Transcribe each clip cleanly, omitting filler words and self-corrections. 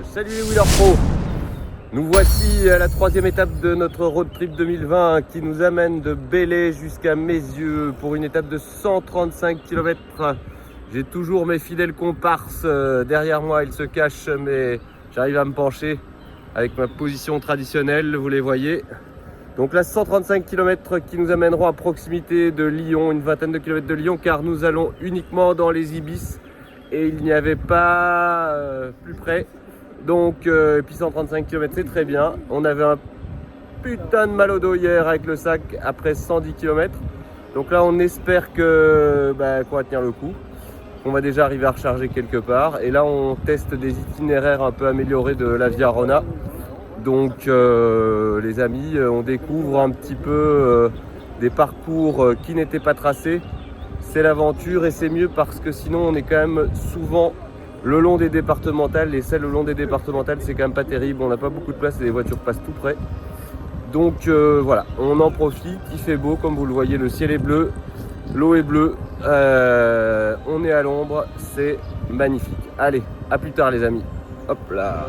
Salut les Wheelers Pro. Nous voici à la troisième étape de notre road trip 2020 qui nous amène de Belley jusqu'à Meyzieux pour une étape de 135 km. J'ai toujours mes fidèles comparses derrière moi, ils se cachent mais j'arrive à me pencher avec ma position traditionnelle, vous les voyez. Donc là 135 km qui nous amèneront à proximité de Lyon, une vingtaine de kilomètres de Lyon, car nous allons uniquement dans les Ibis et il n'y avait pas plus près. Donc et puis 135 km c'est très bien. On avait un putain de mal au dos hier avec le sac après 110 km. Donc là on espère que qu'on va tenir le coup. On va déjà arriver à recharger quelque part. Et là on teste des itinéraires un peu améliorés de la Via Rona. Donc les amis, on découvre un petit peu des parcours qui n'étaient pas tracés. C'est l'aventure et c'est mieux parce que sinon on est quand même souvent le long des départementales. Et celles le long des départementales c'est quand même pas terrible, on n'a pas beaucoup de place et les voitures passent tout près. Donc voilà, on en profite, il fait beau comme vous le voyez, le ciel est bleu, l'eau est bleue, on est à l'ombre, c'est magnifique. Allez, à plus tard les amis, hop là.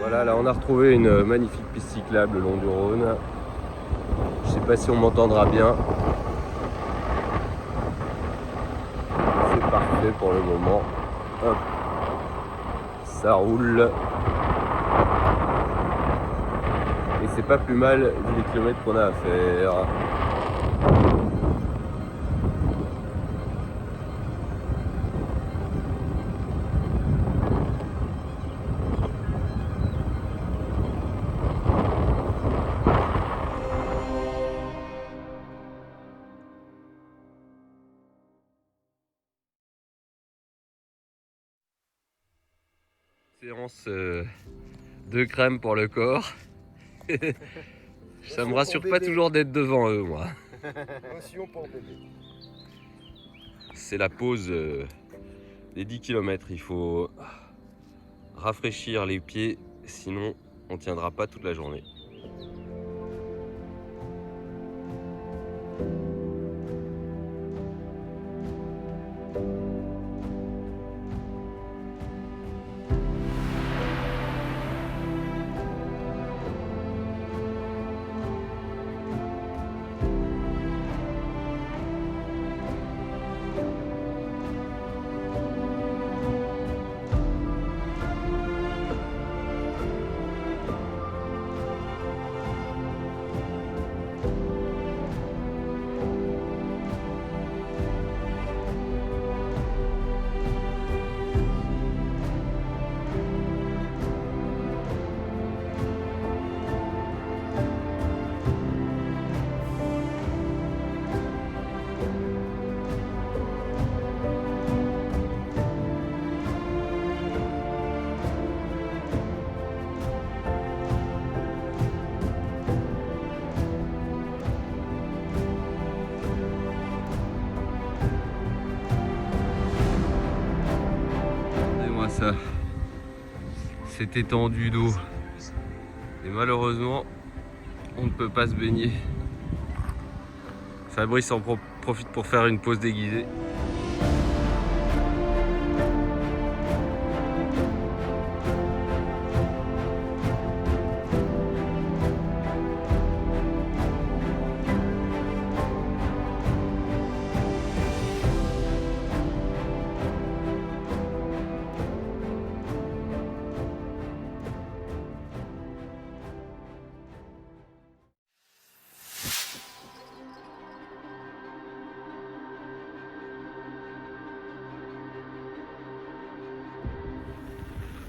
Voilà, là on a retrouvé une magnifique piste cyclable le long du Rhône. Je sais pas si on m'entendra bien. C'est parfait pour le moment. Hop. Ça roule. Et c'est pas plus mal vu les kilomètres qu'on a à faire. Séance de crème pour le corps. Ça me rassure pas toujours d'être devant eux, moi. C'est la pause des 10 km. Il faut rafraîchir les pieds, sinon on tiendra pas toute la journée. Ça, c'est étendu d'eau et malheureusement on ne peut pas se baigner. Fabrice en profite pour faire une pause déguisée.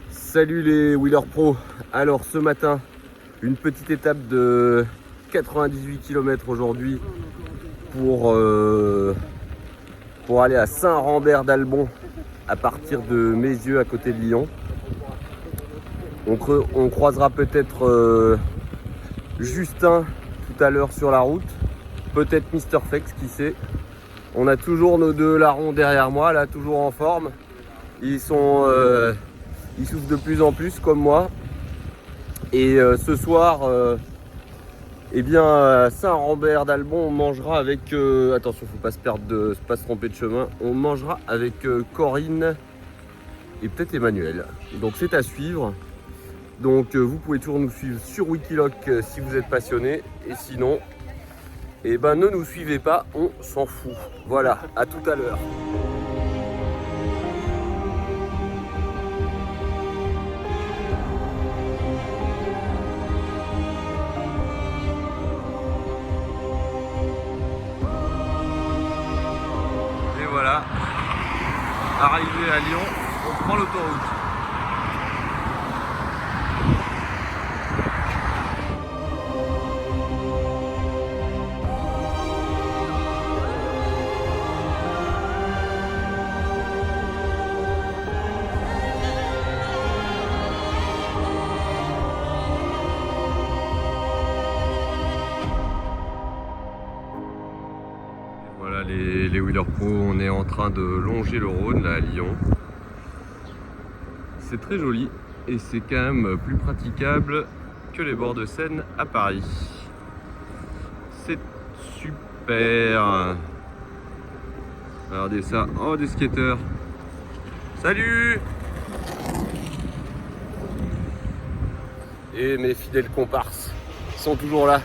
Salut les Wheelers Pro. Alors ce matin, une petite étape de 98 km aujourd'hui pour pour aller à Saint-Rambert-d'Albon à partir de Mézieux à côté de Lyon. On croisera peut-être Justin tout à l'heure sur la route, peut-être Mister Fex, qui sait. On a toujours nos deux larrons derrière moi, là, toujours en forme. Ils souffrent de plus en plus comme moi. Et ce soir, eh bien, à Saint-Rambert-d'Albon, on mangera avec... attention, faut pas pas se tromper de chemin. On mangera avec Corinne et peut-être Emmanuel. Donc c'est à suivre. Donc vous pouvez toujours nous suivre sur Wikiloc si vous êtes passionné. Et sinon, eh ben, ne nous suivez pas, on s'en fout. Voilà, à tout à l'heure. Et voilà, arrivé à Lyon, on prend l'autoroute. Voilà les Wheeler Pro, on est en train de longer le Rhône là à Lyon. C'est très joli et c'est quand même plus praticable que les bords de Seine à Paris. C'est super. Regardez ça, oh des skateurs. Salut! Et mes fidèles comparses sont toujours là.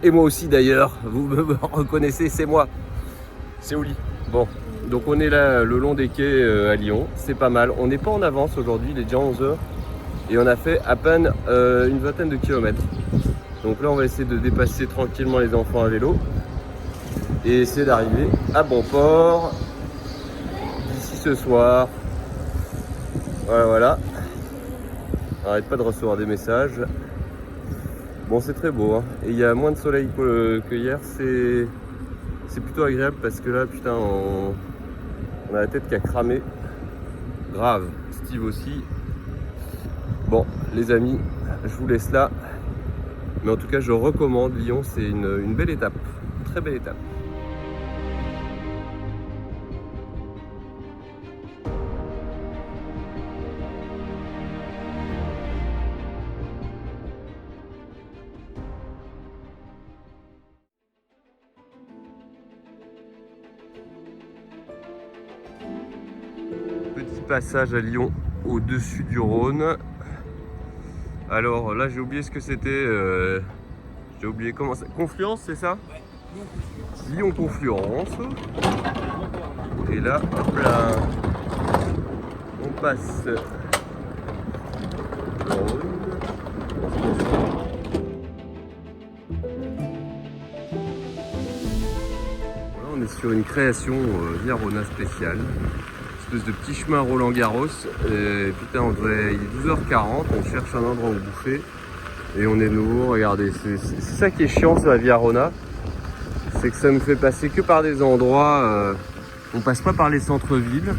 Et moi aussi d'ailleurs, vous me reconnaissez, c'est moi, c'est Oli. Bon, donc on est là le long des quais à Lyon, c'est pas mal. On n'est pas en avance aujourd'hui, il est déjà 11h et on a fait à peine une vingtaine de kilomètres. Donc là on va essayer de dépasser tranquillement les enfants à vélo et essayer d'arriver à bon port d'ici ce soir. Voilà. Arrête pas de recevoir des messages. Bon, c'est très beau, hein. Et il y a moins de soleil que hier, c'est plutôt agréable parce que là, putain, on a la tête qui a cramé. Grave, Steve aussi. Bon, les amis, je vous laisse là. Mais en tout cas, je recommande Lyon, c'est une belle étape, très belle étape. Petit passage à Lyon au-dessus du Rhône. Alors là j'ai oublié ce que c'était. J'ai oublié comment ça. Confluence, c'est ça? Ouais. Lyon Confluence. Et là, hop là, on passe le Rhône. Voilà, on est sur une création Via Rona spéciale. Espèce de petit chemin Roland-Garros. Putain, il est 12h40, on cherche un endroit où bouffer. Et on est nouveau, regardez, c'est ça qui est chiant sur la Via Rona. C'est que ça nous fait passer que par des endroits, on passe pas par les centres-villes.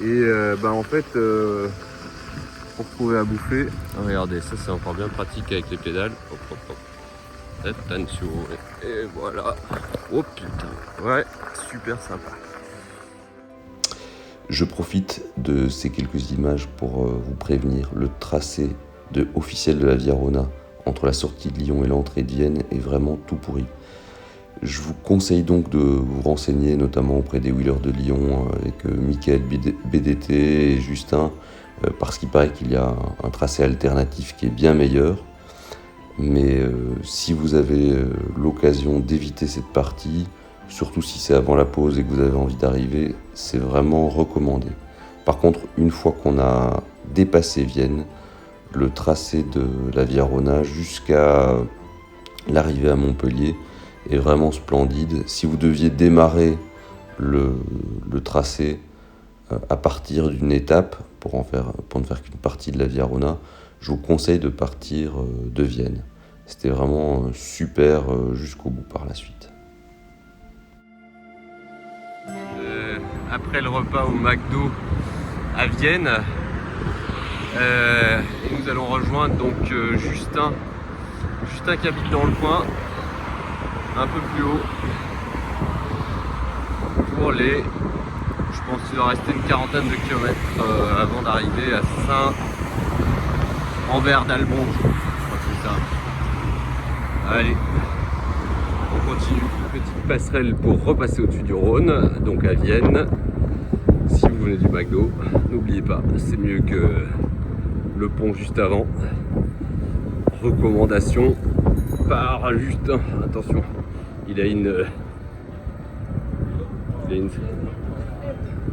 Et en fait, pour trouver à bouffer, regardez, ça c'est encore bien pratique avec les pédales. Hop, hop, hop. Attention, et voilà. Oh putain, ouais, super sympa. Je profite de ces quelques images pour vous prévenir. Le tracé officiel de la Via Rona entre la sortie de Lyon et l'entrée de Vienne est vraiment tout pourri. Je vous conseille donc de vous renseigner, notamment auprès des wheelers de Lyon avec Michael BDT et Justin, parce qu'il paraît qu'il y a un tracé alternatif qui est bien meilleur. Mais si vous avez l'occasion d'éviter cette partie, surtout si c'est avant la pause et que vous avez envie d'arriver, c'est vraiment recommandé. Par contre, une fois qu'on a dépassé Vienne, le tracé de la Via Rona jusqu'à l'arrivée à Montpellier est vraiment splendide. Si vous deviez démarrer le tracé à partir d'une étape pour ne faire qu'une partie de la Via Rona, je vous conseille de partir de Vienne. C'était vraiment super jusqu'au bout par la suite. après le repas au McDo à Vienne. Et nous allons rejoindre donc Justin qui habite dans le coin, un peu plus haut, pour les, je pense qu'il doit rester une quarantaine de kilomètres avant d'arriver à Saint-Ambert d'Albon, je crois que c'est ça. Allez, on continue, petite passerelle pour repasser au-dessus du Rhône, donc à Vienne. Si vous venez du McDo, n'oubliez pas, c'est mieux que le pont juste avant. Recommandation par Justin. Attention, il a une...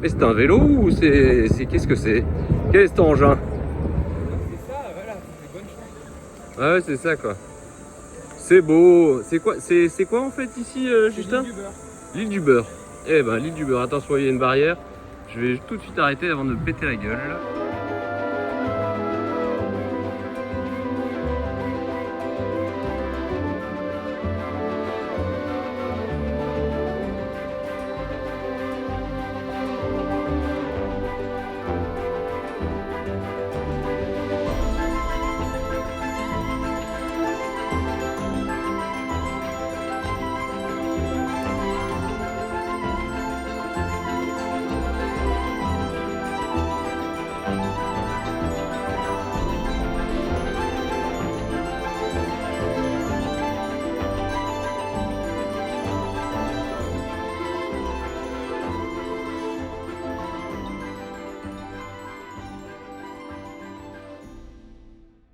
Mais c'est un vélo ou c'est... Qu'est-ce que c'est? Quel est cet engin? C'est ça, voilà, c'est bonne chance. Ouais, c'est ça quoi. C'est beau. C'est quoi, c'est quoi en fait ici, Justin? L'île du beurre. L'île du beurre. Eh ben, l'île du beurre. Attention, il y a une barrière. Je vais tout de suite arrêter avant de me péter la gueule.